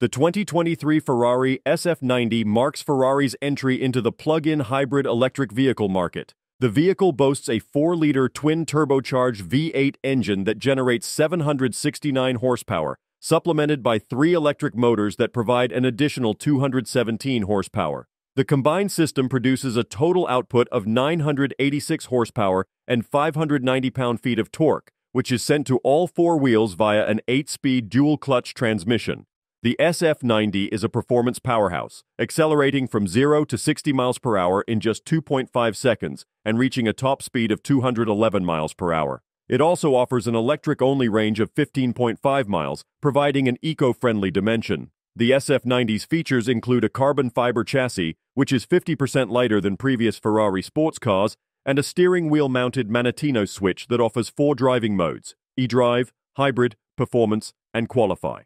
The 2023 Ferrari SF90 marks Ferrari's entry into the plug-in hybrid electric vehicle market. The vehicle boasts a 4-liter twin-turbocharged V8 engine that generates 769 horsepower, supplemented by 3 electric motors that provide an additional 217 horsepower. The combined system produces a total output of 986 horsepower and 590 pound-feet of torque, which is sent to all 4 wheels via an 8-speed dual-clutch transmission. The SF90 is a performance powerhouse, accelerating from 0 to 60 miles per hour in just 2.5 seconds and reaching a top speed of 211 miles per hour. It also offers an electric-only range of 15.5 miles, providing an eco-friendly dimension. The SF90's features include a carbon fiber chassis, which is 50% lighter than previous Ferrari sports cars, and a steering wheel-mounted Manettino switch that offers 4 driving modes: eDrive, Hybrid, Performance, and Qualify.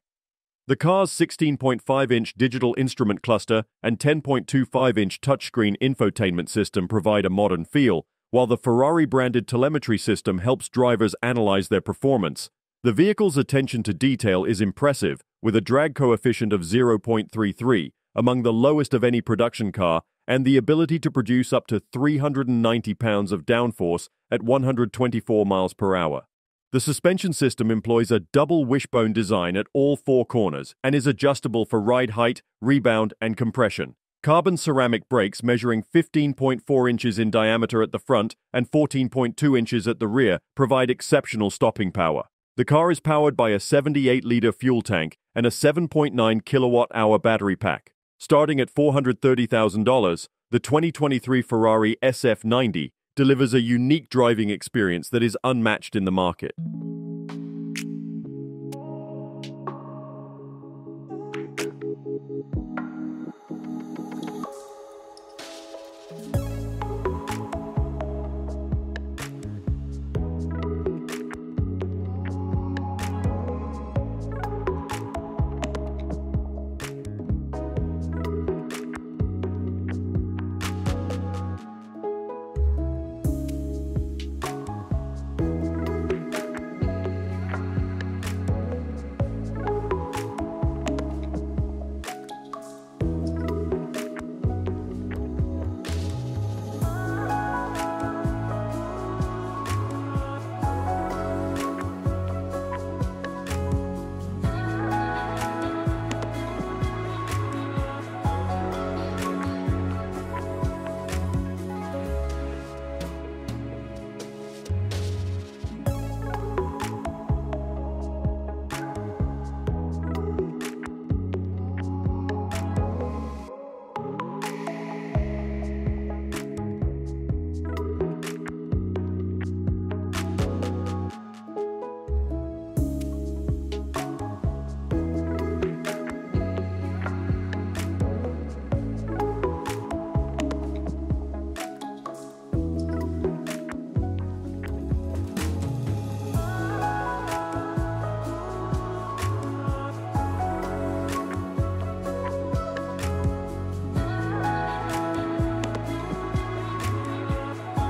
The car's 16.5-inch digital instrument cluster and 10.25-inch touchscreen infotainment system provide a modern feel, while the Ferrari-branded telemetry system helps drivers analyze their performance. The vehicle's attention to detail is impressive, with a drag coefficient of 0.33, among the lowest of any production car, and the ability to produce up to 390 pounds of downforce at 124 miles per hour. The suspension system employs a double wishbone design at all 4 corners and is adjustable for ride height, rebound, and compression. Carbon ceramic brakes measuring 15.4 inches in diameter at the front and 14.2 inches at the rear provide exceptional stopping power. The car is powered by a 78-liter fuel tank and a 7.9 kilowatt-hour battery pack. Starting at $430,000, the 2023 Ferrari SF90 delivers a unique driving experience that is unmatched in the market.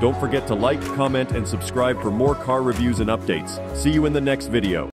Don't forget to like, comment, and subscribe for more car reviews and updates. See you in the next video.